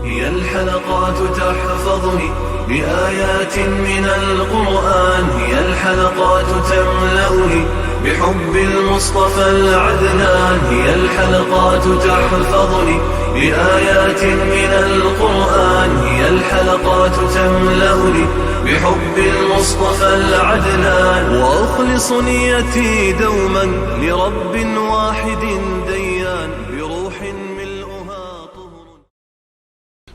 هي الحلقات تحفظني بآيات من القرآن، هي الحلقات تملأني بحب المصطفى العدنان، هي الحلقات تحفظني بآيات من القرآن، هي الحلقات تملأني بحب المصطفى العدنان، وأخلص نيتي دوما لرب واحد ديان بروح ملؤها طهر.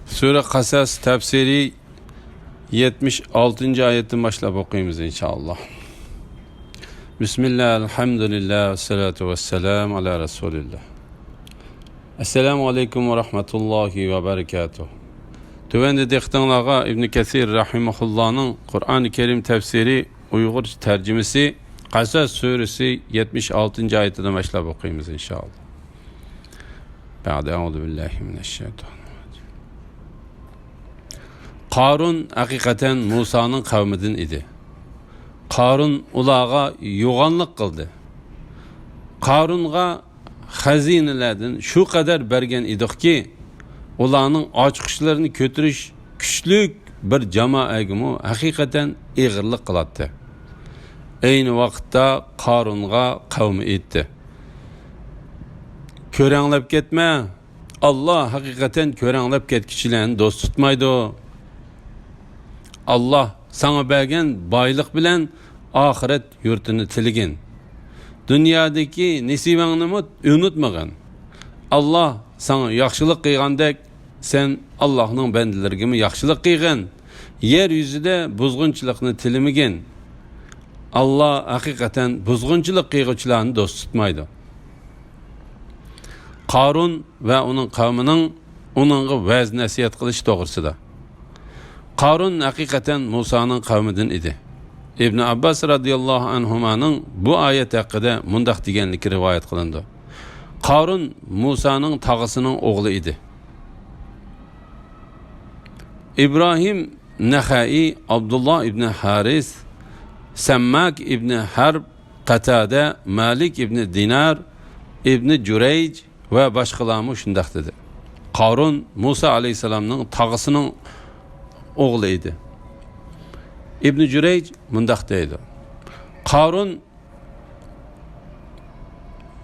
Sure Kasas tefsiri 76. ayetten başlayıp okuyumuz inşallah. Bismillah, elhamdülillah, ve salatu ve selamu ala Resulillah. Esselamu aleyküm ve rahmetullahi ve berekatuhu. Tövende dehtanlağa İbn Kesir rahimahullah'ın Kur'an-ı Kerim tefsiri Uygur tercümesi Kasas suresi 76. ayetten başlayıp okuyumuz inşallah. Ba'de eûzubillahi mineşşeytanirracim. Qarun hakikaten Musa'nın kavmidin idi. Qarun ulağa yoğanlık kıldı. Qarun'a hazinelerden şu kadar bergen idik ki ulağının açıkışlarını kötürüş güçlük bir cemaatımı hakikaten ağırlık kılattı. Aynı vakitte Qarun'a kavmi etti. Körenlep ketme. Allah hakikaten körenlep ketkişilerini dost tutmaydı. Allah sana bergen baylık bilen ahiret yurtunu tiligin. Dünyadaki nesibanını unutmagın. Allah sana yaxşılık kıygandek sen Allah'ın bendilergimi yaxşılık kıygın. Yeryüzüde buzgunçılıkını tilimigin. Allah hakikaten buzgunçılık kıyguçlarını dost tutmaydı. Qarun ve onun kavminin onunla vaz nasihat kılış doğrusuda. Qarun hakikaten Musa'nın kavminden idi. İbn Abbas radıyallahu anhumanın bu ayet hakkında mundaq deganligi rivayet kılındı. Qarun Musa'nın tağısının oğlu idi. İbrahim Nehai, Abdullah ibn Haris, Semmak ibn Harb, Qatade, Malik ibn Dinar, ibn Cüreyc ve başkalarımı şundaq dedi. Qarun Musa aleyhisselamның tağısının oğlu idi. İbn Cüreyc mundaq deydi. Qarun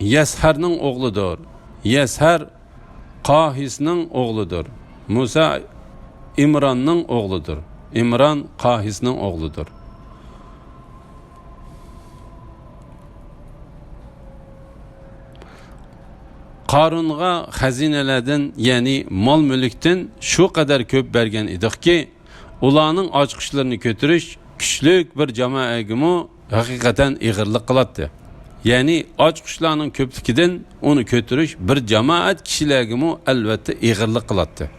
Yeshar'ның oğludur. Yeshar Qahis'ның oğludur. Musa İmran'ның oğludur. İmran Qahis'ның oğludur. Qarun'a hazinelerden yani mal mülkten şu kadar köp bergen idik ki ulanın açıkışlarını kötürüş güçlük bir cemaatımı hakikaten ağırlık kılattı. Yani açıkışlarının köplükiden onu kötürüş bir cemaat kişilerimi elbette ağırlık kılattı.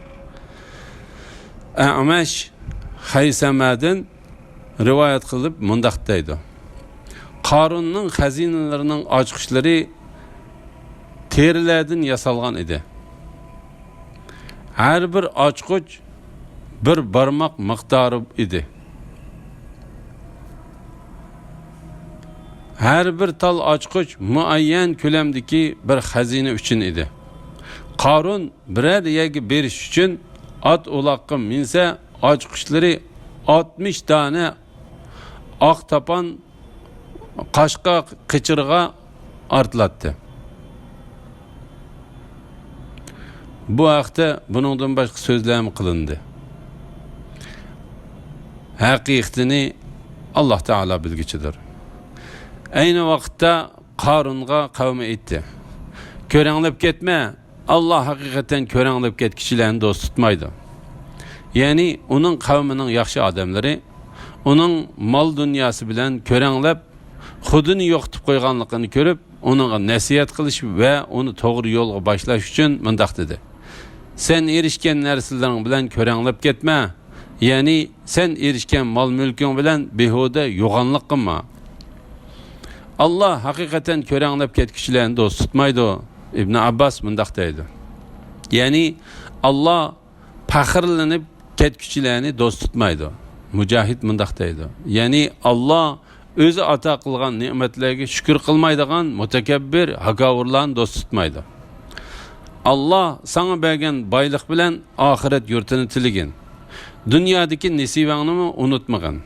A'mash Haysama'dan rivayet kılıp mundaqdaydı. Qarun'un hazinelerinin açıkışları terilerden yasalgan idi. Her bir açkıç bir barmak miktarı idi. Her bir tal açkıç muayyen kölemdeki bir hazine üçün idi. Qarun birer yegi beriş üçün at ulaqqa minse açkıçları 60 tane ak tapan qaşqa qıçırğa artlattı. Bu haqda buningdan başqa so'zlar qilindi. Haqiqatini Allah Taala bilgichidir. Aynı vaqtda Qarun'a kavmi aytdi. Körenlep ketme. Allah hakikaten körenlep ketkişilerini dost tutmaydı. Yani onun kavminin yaxşı adamları onun mal dünyası bilen körenlep xudini yo'qitib qo'yganligini ko'rib, onunğa nasihat qilish ve onu to'g'ri yo'lga boshlash uchun mundaq dedi. Sen erişken narsalarning bilan körenlep ketme. Yani sen erişken mal mülkün bilen behuda yo'g'onlik qilma. Allah hakikaten körenlep ketkişilerini dost tutmaydı. İbn Abbas mundaq deydi. Yani Allah faxrlanıp ketkişilerini dost tutmaydı. Mücahit mundaq deydi. Yani Allah özü ata qilgan ne'matlarga shukr qilmaydigan mutakabbir, hakavurlarni dost tutmaydi. Allah sana bergen baylık bilen ahiret yurtunu tiligin. Dünyadaki nesibani unutmagın.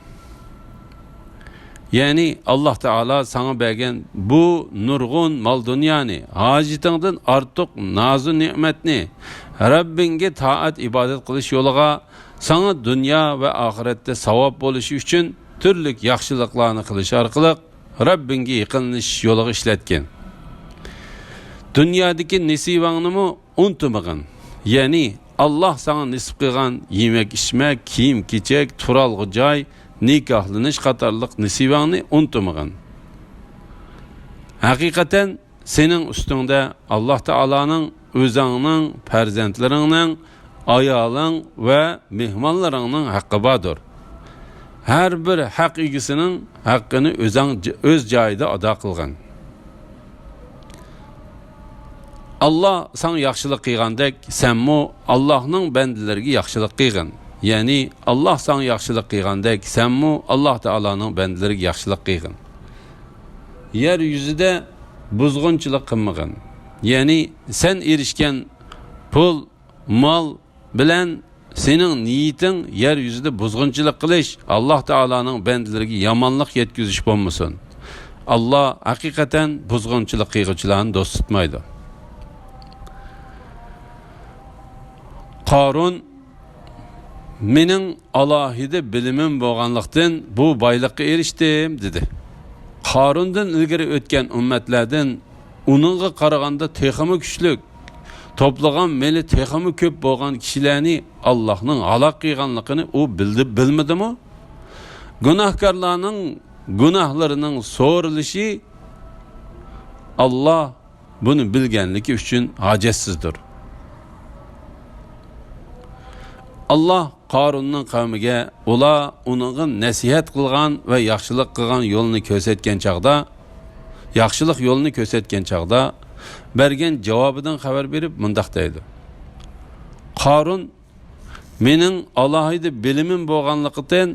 Yani Allah Teala sana bergen bu nurgun mal dünyani, hacitingden artık nazı nimetni, Rabbinge taat ibadet kılış yoluga, sana dünya ve ahirette savab boluşu üçün türlük yaxşılıklarını kılış arkalık, Rabbinge yıkılış yoluga işletken. Dünyadaki nesibanını unutmagın. Yani Allah sana nisip kılgan yemek içmek, kiyim keçek, turalgı cay, nikahlanış katarlık nesibanını unutmagın. Hakikaten senin üstünde Allah Teala'nın, özünün, perzentlerinin, ayalın ve mihmanlarının hakkı vardır. Her bir hak ilgisinin hakkını öz cayda ada kılgan. Allah sana yaxşılık kıygandek, sen mu Allah'ın bendilerine yaxşılık kıygın. Yani Allah sana yaxşılık kıygandek, sen mu Allah Teala'nın bendilerine yaxşılık kıygın. Yeryüzüde buzgunçılık kılmagın. Yani sen erişken pul, mal bilen senin niyetin yeryüzüde buzgunçılık kılış, Allah Teala'nın bendilerine yamanlık yetkizmiş olmasın. Allah hakikaten buzgunçılık kıygıcılarını dost tutmaydı. Qarun mening alohida bilimim bo'lganlikdan bu boylikqa erishdim dedi. Qarundan ilgari o'tgan ummatlardan uningga qaraganda texmi kuchlik, to'plagan meli texmi ko'p bo'lgan kishilarni Allohning halok qilganligini u bilmadimi? Gunohkorlarning gunohlarining so'rilishi Allah buni bilganligi uchun hojetsizdir. Allah Qarunning qavmiga ular uning nasihat qilgan va yaxshilik qilgan yo'lni ko'rsatgan chaqda, yaxshilik yo'lni ko'rsatgan chaqda bergan javobidan xabar berib mundaq deydi. Qarun mening alohida bilimim bo'lganligidan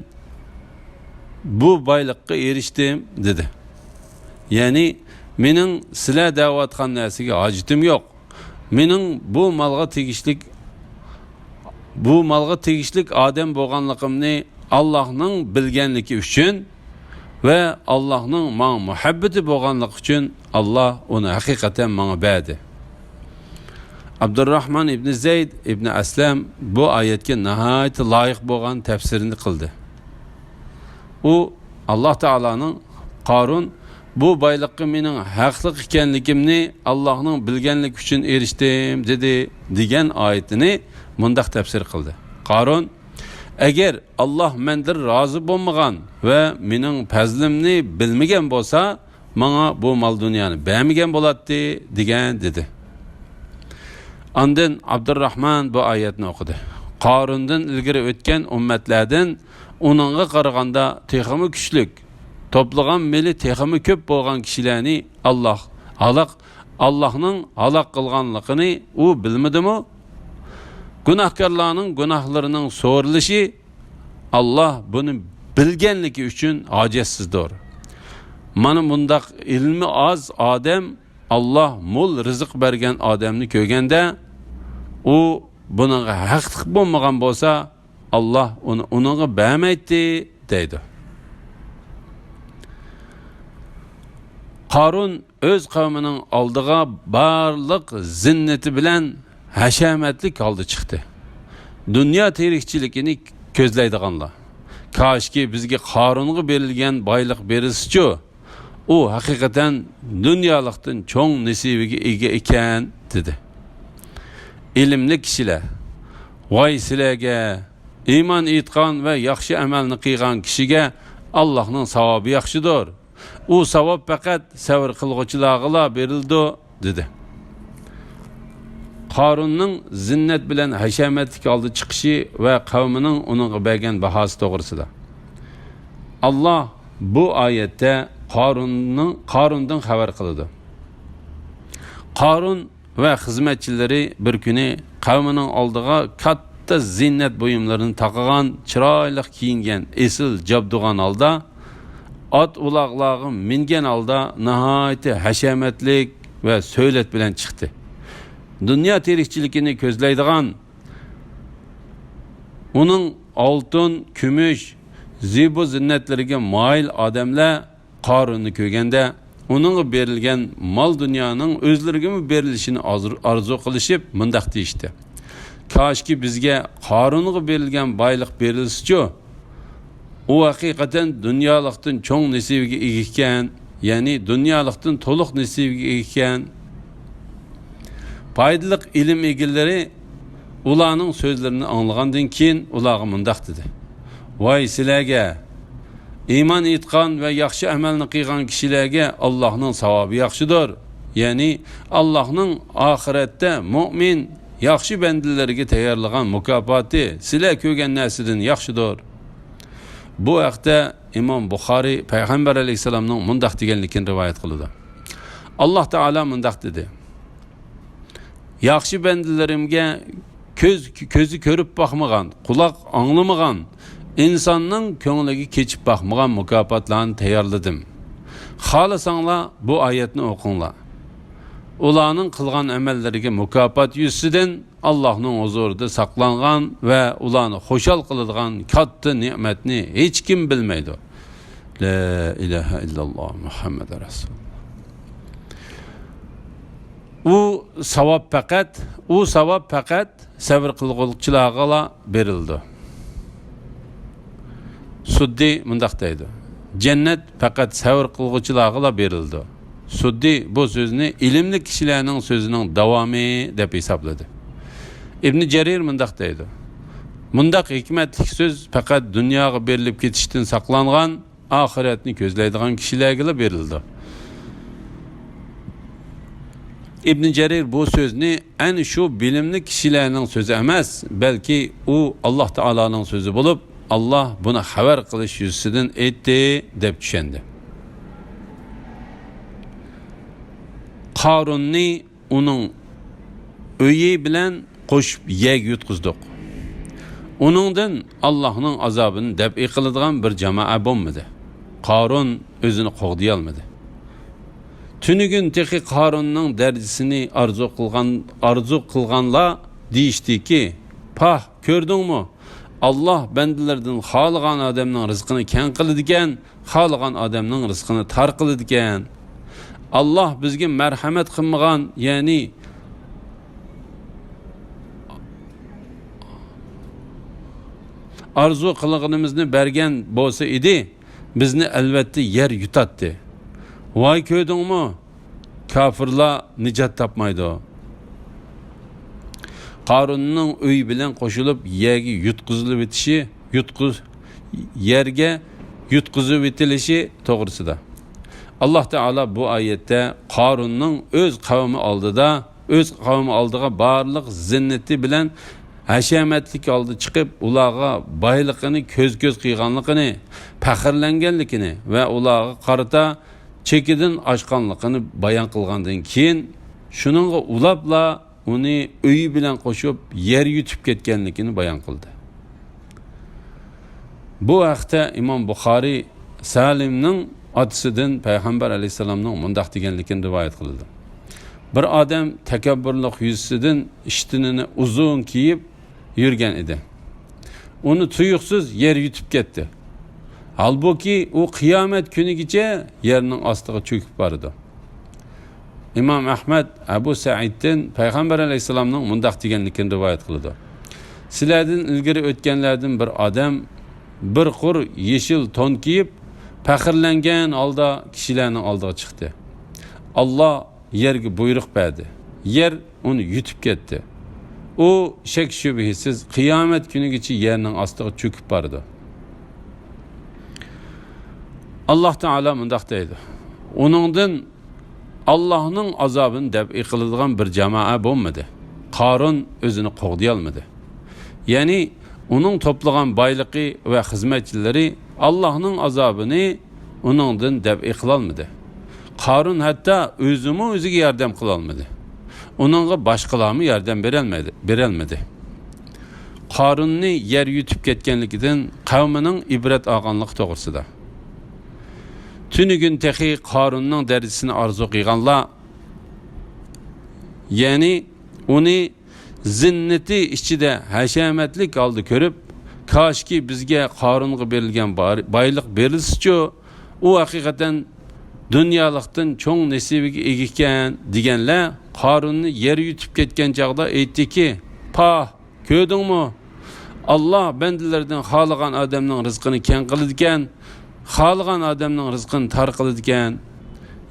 bu boylikqa erishdim dedi. Ya'ni mening sizlar da'vatgan narsaga hojitim yo'q. Mening bu malga tegishlik odam bo'lganligimni Allohning bilganligi uchun va Allohning menga muhabbati bo'lganligi uchun Allah uni haqiqatan menga berdi. Abdurrahman ibn Zayd ibn Aslam bu oyatga nihoyat loyiq bo'lgan tafsirini qildi. U Allah Teala'nın Qarun bu boylikqa mening haqliq ekanligimni Allohning bilganligi uchun erishdim dedi degan oyatini mundaq tafsir qildi. Qarun agar Allah mendir rozi bo'lmagan va mening fazlimni bilmagan bo'lsa, menga bu mal dunyoni bermagan bo'ladi degan dedi. Ondan Abdurrahman bu oyatni o'qidi. Qarundan ilgari o'tgan ummatlardan uningga qaraganda texmi kuchlik, to'plagan meli texmi ko'p bo'lgan kishilarni Allohning halok qilganligini u bilmadimi? Günahkarlarının günahlarının so'rilishi Allah bunu bilganligi uchun hojetsizdir. Mana bundaq ilmi az odam Allah mol rizq bergan odamni ko'rganda u buningga haqliq bo'lmagan bo'lsa Allah uningga bermaydi deydi. Qarun öz qavmining oldiga barliq zinnati bilan hashamatlik oldi chiqdi. Dünya tarixchiligini ko'zlaydiganlar. Kaşki bizga Qarunga berilgan boylik berilsa-chu, u haqiqatan dunyolikdan cho'ng nasibiga ega ekan dedi. Ilmli kishilar, voy sizlarga iymon etgan va yaxshi amalni qilgan kishiga Allohning savobi yaxshidir. U savob faqat sabr qilguvchilarga berildi dedi. Qarunning zinnat bilan hashamatlik oldi chiqishi va qavmining uningga bergan bahosi to'g'risida. Allah bu oyatda Qarundan xabar qildi. Qarun va xizmatchilari bir kuni qavmining oldiga katta zinnat buyumlarini taqagan, chiroyli kiyingan, esil jabdug'an holda, ot mingan holda nihoyat hashamatlik va so'ylat bilan chiqdi. dünya tirikçiligini ko'zlaydigan, uning oltin, kumush, zibu zinnatlariga moyil odamlar Qarunni ko'rganda, uningga berilgan mol dunyoning o'zlariga berilishini arzu qilishib, mundaq deyishdi. Koshki bizga Qarunga berilgan boylik berilsa-chu, u haqiqatan dunyolikdan cho'ng nasibiga ega ekan, ya'ni dunyolikdan to'liq nasibiga ega ekan. Foydali ilm egillari ularning so'zlarini anglagandan keyin ularga mundaq dedi: "Voy sizlarga, iymon etgan va yaxshi amalni qilgan kishilarga Allohning savobi yaxshidir. Ya'ni Allohning oxiratda mu'min yaxshi bandalarga tayyorlagan mukofoti sizlar ko'rgan narsadan yaxshidir." Bu haqda Imom Buxoriy Payg'ambar alayhisalomning mundaq deganligini rivoyat qiladi. Alloh taolo mundaq dedi: "Yaxshi bandalarimga ko'zi ko'rib boqmagan, quloq anglamagan, insonning ko'ngliga kechib boqmagan mukofotlarni tayyorladim. Xohlasanglar bu oyatni o'qinglar. Ularning qilgan amallariga mukofot yuzidan Allohning huzurida saqlangan va ularni xushal qiladigan katta ne'matni hech kim bilmaydi. La ilaha illalloh Muhammad rasul." U savob faqat sabr qilguvchilarga berildi. Suddi mundaq deydi: "Jannat faqat sabr qilguvchilarga berildi." Suddi bu so'zni ilmli kishilarning so'zining davomi deb hisobladi. Ibn Jarir mundaq deydi: "Mundaq hikmatli so'z faqat dunyoga berilib ketishdan saqlangan, oxiratni ko'zlaydigan kishilarga berildi." İbn Jarir bu so'zni ana shu bilimli kishilarning so'zi emas, balki u Alloh taolaning so'zi bo'lib, Allah buna xabar qilish yuzidan aytdi deb tushundi. Qarunni uning uyi bilan qo'shib yeg yutqizdik. Uningdan Allohning azobini deb qiladigan bir jamoa bo'lmadi. Qarun o'zini qo'g'diy olmadi. Tünügün teki Qarunning darajasini arzu qilganlar deyishdi ki, "Pah, ko'rdingmi? Allah bandalardan xohlagan odamning rizqini keng qiladigan, xohlagan odamning rizqini tar qiladigan. Allah bizga marhamat qilmagan, ya'ni arzu qilganimizni bergan bo'lsa edi, bizni albatta yer yutatdi. Vay ko'rdingmi? Kafirlar nijot topmaydi." Qarunning uy bilan qo'shilib yerga yutqizilib o'tishi, yerga yutqizib o'tilishi to'g'risida. Alloh taolo bu oyatda Qarunning o'z qavmi oldiga barliq zinnati bilan hashamatlik oldi chiqib, ularga boyligini ko'z qilganligini, faxrlanganligini va ularga qarata chekidan oshganligini bayon qilgandan keyin shuningga ulabla uni uyi bilan qo'shib yer yutib ketganligini bayon qildi. Bu haqda Imom Buxoriy Salimning otasidan Payg'ambar alayhisalomning mundaq deganligini rivoyat qildi. Bir odam takabburlik yuzidan ishtinini uzun kiyib yurgan edi. Uni tuyuqsiz yer yutib ketdi. Halbuki u qiyomat kunigacha yerning ostiga cho'kib bordi. İmam Ahmed Abu Sa'id'den Peygamber Aleyhisselam'ның mundaq deganligini rivoyat qildi. Sizlardan ilgari o'tganlardan bir odam bir qur yeşil ton kiyib, faxrlangan holda kishilarning oldiga chiqdi. Allah yerga buyruq berdi. Yer uni yutib ketdi. U shak shubhasiz qiyomat kunigacha yerning ostiga cho'kib bordi. Allah Teala mundaq deydi: "Uningdan Allah'ның azabını deb qiladigan bir jamoa bo'lmadi. Qarun o'zini qo'g'diy olmadi. Ya'ni uning to'plagan boyligi va xizmatchilari Allah'ның azabını uningdan deb qila olmadi. Qarun hatto o'ziga yordam qila olmadi. Uningga boshqalarga yordam berolmadi. Qarunni yer yutib ketganligidan qavmining ibrat olganligi to'g'risida. Tünügün teki Qarunning darajasini arzu qilganlar, ya'ni uni zinnati ichida hashamatlik oldi ko'rib, koshki bizga Qorunga berilgan boylik berilsa-chu, u haqiqatan dunyolikdan cho'ng nasibiga ega ekan deganlar Qorunni yer yutib ketgan chaqda aytdiki, "Pah, ko'rdingmi? Allah bendilerden xalagan adamның rizqini keng qiladi ekan, xalagan adamның rizqini tar qiladi ekan."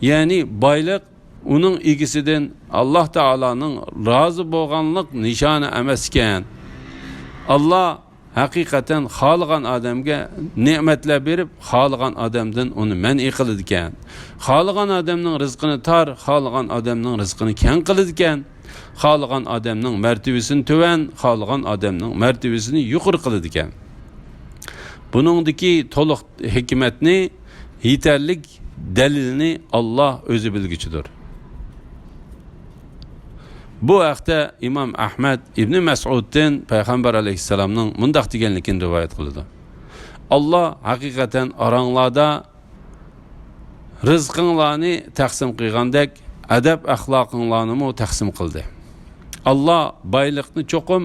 Ya'ni boylik uning egisidan Alloh taolaning rozi bo'lganlik nishoni emas ekan. Allah haqiqatan xalagan adamga ne'matlar berib, xalagan adamdan uni man'i qiladi ekan. Xalagan adamning rizqini tar, xalagan adamning rizqini keng qiladi ekan. Xalagan adamning martabasini tuvan, xalagan adamning martabasini yuqori qiladi ekan. Buningdagi to'liq hikmatni, yetarlik dalilini Allah o'zi bilguchidir. Bu haqda İmam Ahmad ibn Mas'uddan Payg'ambar alayhissalomning mundaq deganligini rivoyat qildi. Allah haqiqatan aranglarda rizqinglarni taqsim qilgandek, adab axloqinglarni mo taqsim qildi. Allah boylikni cho'qim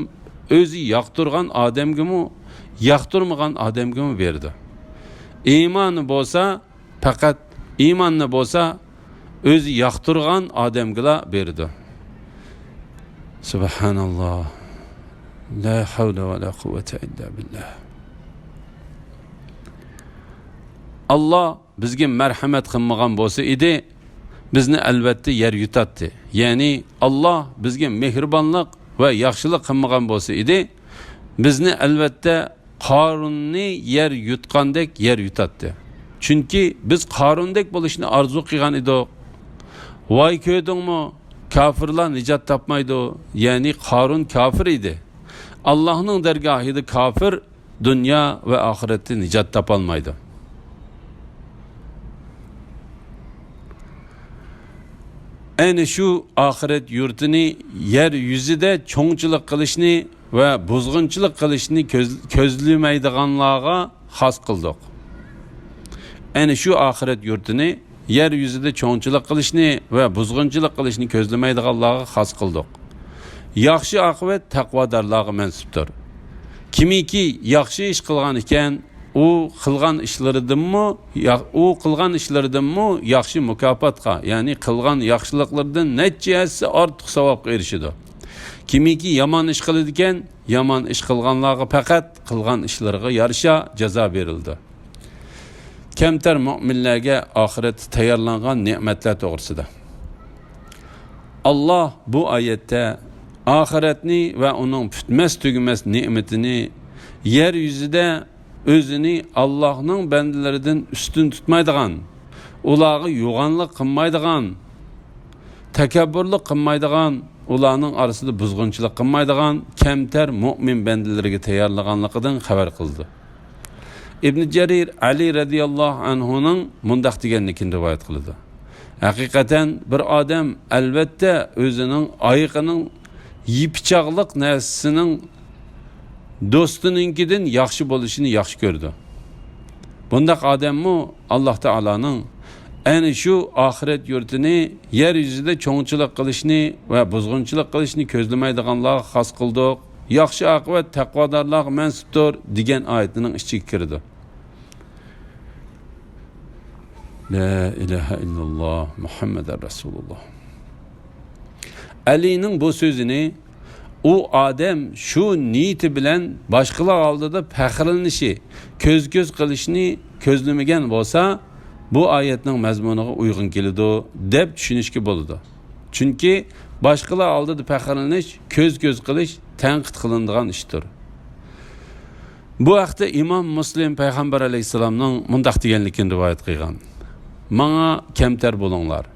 o'zi yoqtirgan odamga-mu, yoqtirmagan odamga-mu berdi. Iymoni bo'lsa, faqat iymonni bo'lsa o'zi yoqtirgan odamga berdi. Subhanallah. La havla va la quvvata illa billah. Allah bizga marhamat qilmagan bo'lsa edi, bizni albatta yer yutatdi. Ya'ni Allah bizga mehribonlik va yaxshilik qilmagan bo'lsa edi, bizni albatta Qorunni yer yutgandek yer yutatdi. Chunki biz Qorundek bo'lishni arzu qilgan edik. Voy ko'rdingmi? Kafirlar nicat tapmaydı. Yani Qorun kafir idi. Allah'ın dergahıydı kafir, dünya ve ahirette nicat tapalmaydı. Yani şu ahiret yurtini yer yüzüde çoğunçılık kılışını ve buzgunçılık kılışını közlümaydiganlarga has kıldık. Yani şu ahiret yurtini yeryüzüde çoğunçılık kılışını ve buzgunçılık kılışını közlemaydiganlarga has kıldık. Yaxşı akıbet takvadarlarga mensuptur. Kimiki yaxşı iş kılgan iken, o kılgan işlerinden mi yaxşı mükafatga, yani kılgan yaxşılıklardan neçesi artık savapga erişidi. Kimiki yaman iş kılıdiken, yaman iş kılganlarga fakat kılgan işlerine yarışa ceza verildi. Kemter müminlerge ahiret tayarlangan nimetler doğrusida. Allah bu ayette ahiretni ve onun bütmez tügümez nimetini yeryüzüde özünü Allah'ın bendelerinden üstün tutmaydıgan, ulağı yoğanlık kılmaydıgan, tekebburluk kılmaydıgan, ulağının arasında buzgunçılık kılmaydıgan kemter mümin bendelerine tayarlanganlıktan haber kıldı. İbn Cerir Ali radıyallahu anhu'nun mundaq deganligini rivoyat qildi. Haqiqatan bir odam albatta o'zining ayiqining yipichaqliq narsasining do'stininkidan yaxshi bo'lishini yaxshi ko'rdi. Bundaq odammi Alloh taolaning ana shu oxirat yurtini yer yuzida cho'ngchilik qilishni va buzg'unchilik qilishni ko'zlamaydiganlarga xos qildik. Yaxshi oqibat taqvodorlarga mansubdir degan oyatining ichiga kirdi. La ilahe illallah Muhammeden Resulullah. Ali'nin bu sözünü o adam şu niyeti bilen başkalar aldıda faxrlanışı, köz qilishni ko'zlamagan bo'lsa, bu oyatning mazmuniga uygun keladi deb tushunishga bo'ladi. Chunki başkalar aldıda faxrlanish, köz qilish tanqid qilinadigan ishdir. Bu haqda İmam Muslim Payg'ambar alayhissalomning mundaq deganligini rivoyat qilgan. Bana kemter bulunlar.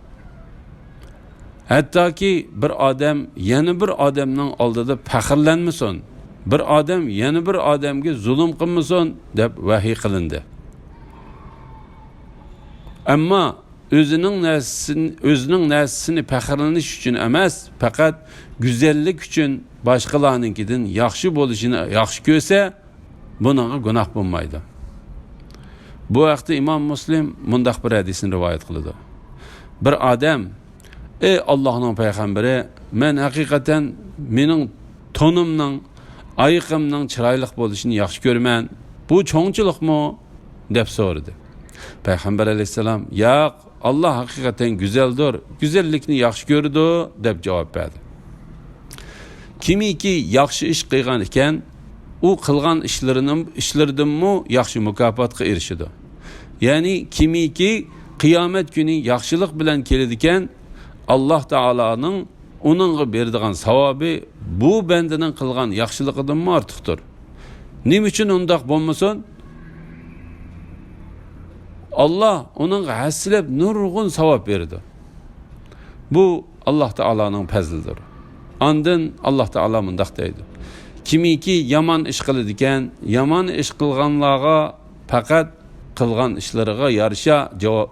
Hatta ki bir adam yeni bir adamның aldıda faxrlanmasın. Bir adam yeni bir adamga zulm qilmasin deb vahiy qilindi. Amma özünün nafsini faxrlanish uchun emas, faqat güzellik uchun boshqalarninkidan yaxshi bo'lishini yaxshi ko'rsa, buningga gunoh bo'lmaydi. Bu haqda İmam Muslim mundaq bir hadisini rivoyat qildi. Bir adam Ey Allah'ın peygamberi, men hakikaten mening tonumning, ayıqımning chiroyli bo'lishini yaxshi ko'raman. Bu cho'ngchilikmi? deb so'radi. Payg'ambar alayhisalom, "Yo'q, Alloh hakikaten güzeldir. Güzellikni yaxshi ko'rdi" deb javob berdi. Kimiki yaxshi ish qilgan ekan, u qilgan ishlaridanmi yaxshi mukofotga erishadi. Ya'ni kimiki qiyomat kuni yaxshilik bilan keladigan, Alloh taolaning uningga beradigan savobi bu bandaning qilgan yaxshiligidan ortiqdir. Nima uchun undaq bo'lmasin? Allah onunğa hassilab nurg'un savob berdi. Bu Alloh taolaning fazlidir. Ondan Alloh taolo mundaq deydi. Kimiki yomon ish qiladigan, yomon ish qilganlarga faqat qilgan ishlariga yarasha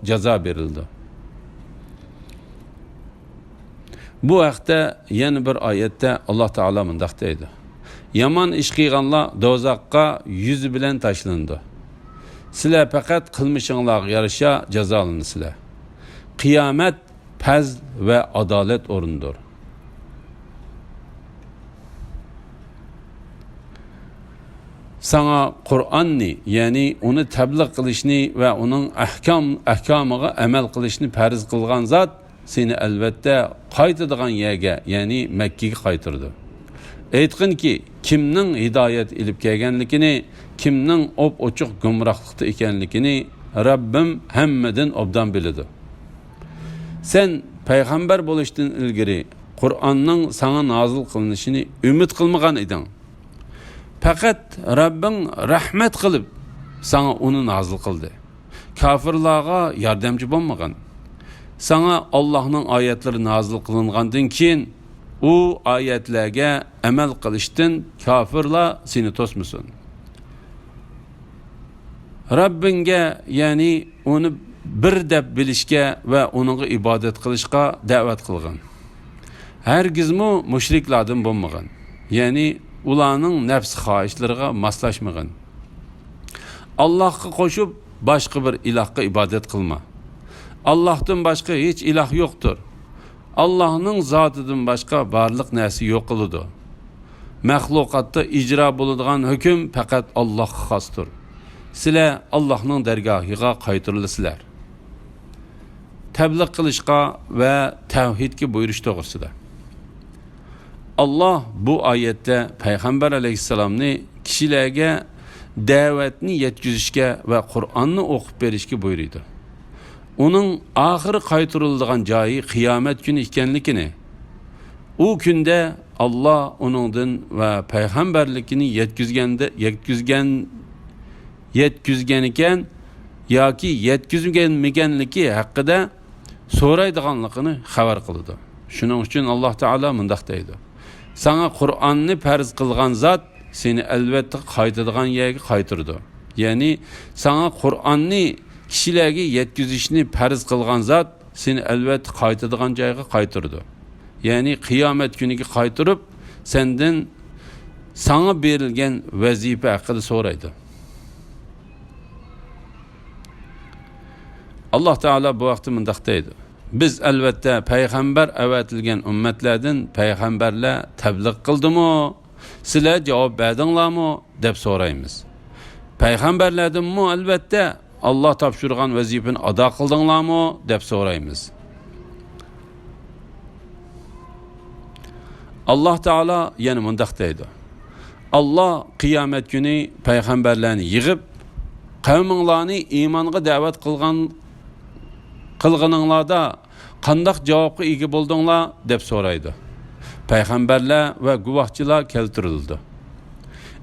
jazo berildi. Bu haqda yana bir oyatda Alloh taolo mundaq deydi. Yomon ish qilganlar dozaqqa yuzi bilan tashlandi. Sizlar faqat qilmishinglarga yarasha jazolansizlar. Qiyomat fazl va adolat o'rindir. Sana Qur'onni, ya'ni uni tabliğ qilishni va uning ahkomiga amal qilishni farz qilgan zot seni albatta qaytadigan yerga, ya'ni Makkaga qaytardi. Aytqinki, kimning hidoyat ilib kelganligini, kimning ochiq gumrohlikda ekanligini Rabbim hammadan obdan biladi. Sen payg'ambar bo'lishdan ilgari Qur'onning sana nozil qilinishini umid qilmagan eding. Faqat Rabbing rahmat qilib sana uni nozil qildi. Kafirlarga yordamchi bo'lmagan. Sana Allohning oyatlari nozil qilingandan keyin u oyatlarga amal qilishdan kafirlar seni to'smasin. Rabbinga, ya'ni uni bir deb bilishga va uningga ibodat qilishga da'vat qilgan. Hargizmi mushriklardan bo'lmagan. Ya'ni ularning nafs xohishlariga moslashmagan. Allohga qo'shib boshqa bir ilohga ibodat qilma. Allohdan boshqa hech iloh yo'qdir. Allohning zotidan boshqa barliq narsa yo'q qiladi. Mahluqotda ijro bo'ladigan hukm faqat Allohga xosdir. Sizlar Allohning dargohiga qaytarilasizlar. Tabliğ qilishga va tavhidga buyurish to'g'risida. Allah bu oyatda payg'ambar alayhissalomni kishilarga da'vatni yetkazishga va Qur'onni o'qib berishga buyurdi. Uning oxiri qaytariladigan joyi qiyomat kuni ekanligini, u kunda Allah uningdan va payg'ambarlikni yetkazgan ekan yoki yetkazmaganligi haqida so'raydiganligini xabar qildi. Shuning uchun Alloh taolo mundaq deydi. Sana Qur'onni farz qilgan zot seni albatta qaytadigan yerga qaytardi. Ya'ni sana Qur'onni kishilarga yetkazishni farz qilgan zot seni albatta qaytadigan joyga qaytardi. Ya'ni qiyomat kuniga qaytarib sendan sana berilgan vazifa haqida so'raydi. Alloh taolo bu vaqtda mundaq deydi. Biz albatta payg'ambar avatilgan ummatlardan payg'ambarlar tabliğ qildimi? Sizlar javob berdinglarmi deb so'raymiz. Payg'ambarlardanmi albatta Allah topshirgan vazifani ado qildinglarmi deb so'raymiz. Alloh taolo yana mundaq deydi. Allah qiyomat kuni payg'ambarlarni yig'ib, qavminglarni iymonga da'vat qilganinglarda qandoq javobga ega bo'ldinglar deb so'raydi. Payg'ambarlar va guvohchilar keltirildi.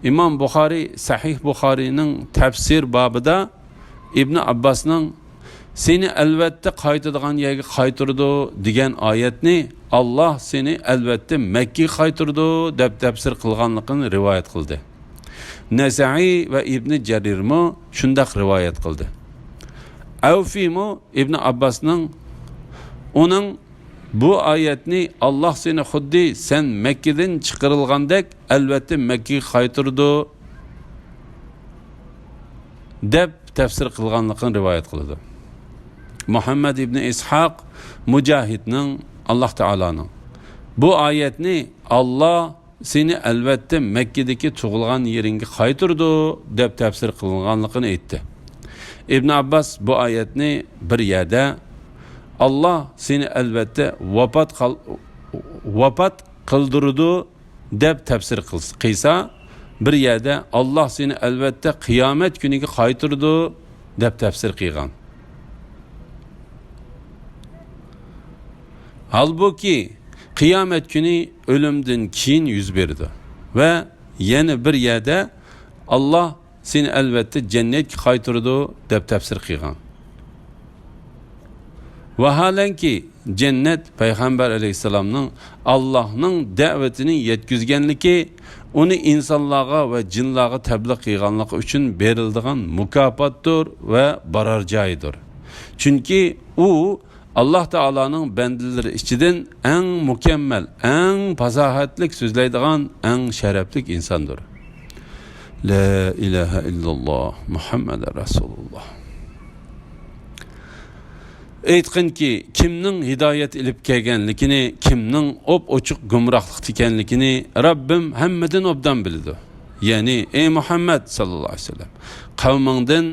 İmam Buxoriy Sahih Buxoriyning tafsir babida İbn Abbasning seni albatta qaytadigan yerga qaytardi degan oyatni Allah seni albatta Makka qaytardi deb tafsir qilganligini rivoyat qildi. Nasa'iy va Ibn Jarirmi shundaq rivoyat qildi. Avfimi İbn Abbasning uning bu oyatni Allah seni xuddi sen Makkadan chiqarilgandek albatta Makkaga qaytardi deb tafsir qilganligini rivoyat qildi. Muhammad ibn Ishaq Mujahidning Allah Teala'nın. Bu ayetni Allah seni elbette Mekke'deki tug'ilgan yeringa qaytirdi deb tafsir qilinganligini aytdi. İbn Abbas bu ayetni bir yerda Allah seni elbette vafat qildirdi deb tafsir qilsa, bir yerda Allah seni elbette qiyomat kuniga qaytirdi deb tafsir qilgan. Halbuki qiyomat kuni o'limdan keyin yuz berdi ve yana bir yerda Allah seni elbette cennetga qaytirdi deb tafsir qilgan. Vaholanki cennet Peygamber Aleyhisselam'ның Allah'ның davetini yetkizgenligi, onu insanlığa ve cinlağa tebliğ qilganligi uchun berildigan mukofotdir ve barar joyidir. Çünkü u Allah Teala'nın bendileri içinden en mükemmel, en fasahatlik sözleydiğen en şereflik insandır. La ilahe illallah Muhammed Resulullah. Aytqinki, kimning hidoyat ilib kelganligini, kimning op-ochiq gumrohlik ekanligini Rabbim hammadan obdan biladi. Ya'ni ey Muhammad sallallohu alayhi vasallam, qavmingdan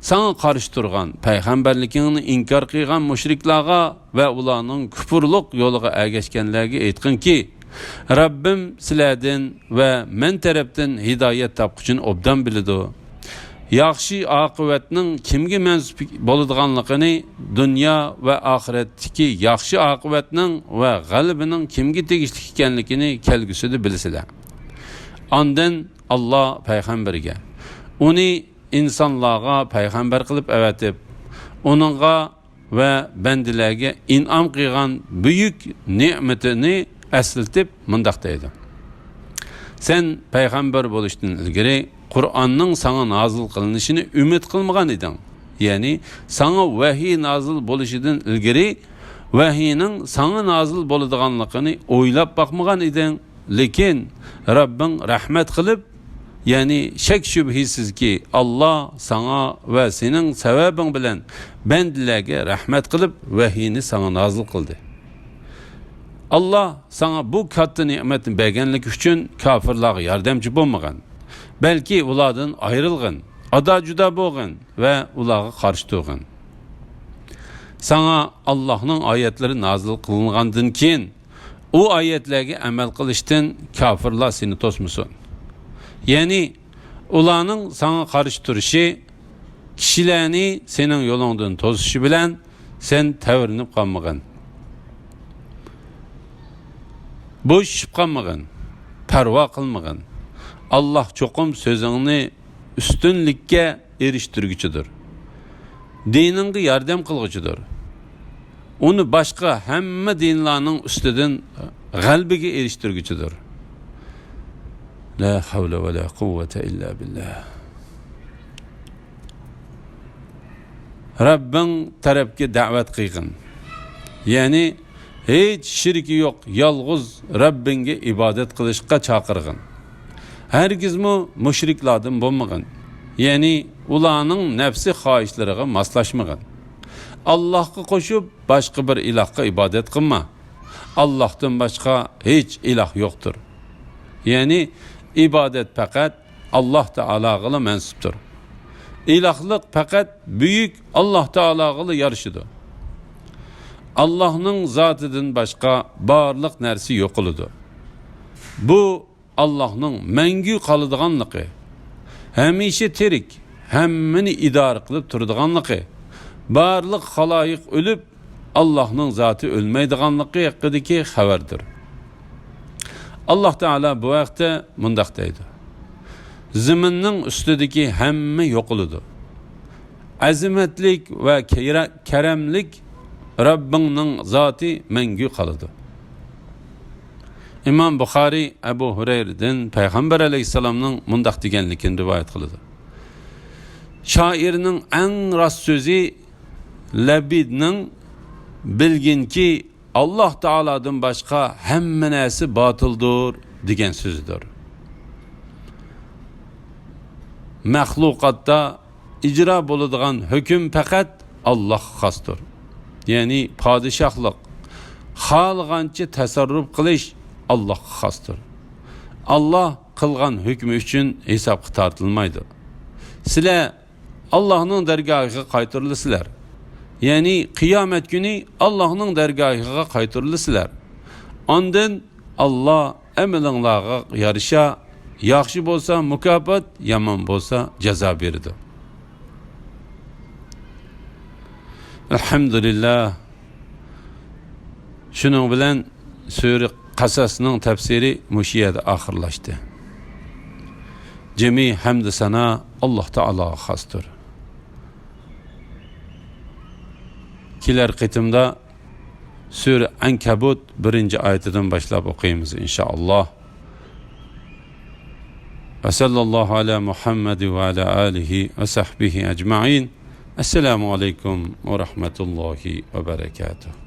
sana qarshi turgan, payg'ambarligingni inkor qilgan mushriklarga va ularning kufrlik yo'liga ergashganlarga aytqinki, Rabbim sizlardan va men tarafdan hidoyat topquchini obdan biladi. Yaxshi oqibatning kimga mansub bo'ladiganligini, dunyo va oxiratdagi yaxshi oqibatning va g'alabining kimga tegishli ekanligini kelgusida bilsizlar. Ondan Allah payg'ambarga uni insonlarga payg'ambar qilib avatib, onunga va bandilarga in'om qilgan buyuk ne'matini eslatib mundaq deydi. Sen payg'ambar bo'lishdan ilgari Kur'an'ның sana nazil kılınışını ümit kılmagan idin. Yani sana vahiy nazil boluşidan ilgari vahiyning sana nazil boladiganligini o'ylab bakmagan idin. Lekin Rabbing rahmet qilib, yani şek şübhisiz ki Allah sana ve senin sevabın bilen bendilerge rahmet qilib vahiyni sana nazil kıldı. Allah sana bu katta nimetin bergenlik üçün kafirlarga yardımcı bolmagan. Belki ulardan ayrılgın, ada juda bo'lgin ve ularga qarshi turgin. Sana Allah'ның ayetleri nazil kılıngandan keyin o ayetlerge amel qilishdan kafirlar seni tosmusun. Yani ularning sana qarshi turishi, kishilarni senin yolundan tozishi bilen sen tavrinib qolmagin. Bo'shib qolmagin, parvo qilmagin. Allah çokum sözünü üstünlükке eriştirgüçüdür. Dinini yardım kılgıçıdır. Onu başka hemme dinlarının üstüden galbige eriştirgüçüdür. La havle ve la kuvvete illa billah. Rabbin tarafki davet kıygın. Yani hiç şirki yok, yalğız Rabbinge ibadet kılışka çakırgın. Hergizmi müşriklardan bo'lmagan. Yani ularning nefsi xohishlariga moslashmagan. Allohga qo'shib boshqa bir ilohga ibodat qilma. Allohdan boshqa hech iloh yo'qdir. Yani ibodat faqat Alloh taologa mansubdir. İlohlik faqat buyuk Alloh taologa yarashidir. Allohning zotidan boshqa barliq narsa yo'qlidir. Bu Allah'ның мәңгі қалыдығанлығы, həmişə terik, həmmini idare qılıb turduğanlığı, barlıq xalayıq ölüb, Allah'ның zatı ölmeydiğanlığı haqqıdaki xəbərdir. Allah Teala bu vaxtda mundaq deydi. Ziminning üstüdeki həmmə yoxuludur. Azimetlik və keremlik Rabbinin zatı məngü qalıdır. İmam Bukhari Ebu Hureyre'den Peygamber Aleyhisselam'ның mundaq degenlikini rivayet kılıdı. Şairinin en rast sözü Labid'nin bilgin ki Allah Teala'dan başka hemme nesi batıldır degen sözüdür. Mahlukatta icra boladigan hüküm fakat Allah xasdır. Yani padişahlık, xohlagancha tasarruf qilish Allohga xosdir. Allah qilgan hukmi uchun hisobga tortilmaydi. Sizlar Allohning dargohiga qaytarilisizlar. Ya'ni qiyomat kuni Allohning dargohiga qaytarilisizlar. Ondan Allah amalinglarga yarasha yaxshi bo'lsa mukofot, yomon bo'lsa jazo beradi. Alhamdulillah. Shuning bilan sura Qasasning tafsiri mushiyada oxirlashdi. Cemi hamd sana Allah Taalaga xosdir. Kelar qitimda sura Ankabut 1-oyatidan boshlab o'qiymiz inshaalloh. Ve sallallahu ala Muhammed ve ala alihi ve sahbihi ecmaîn. Esselamu aleyküm ve rahmetullahi ve berekatuhu.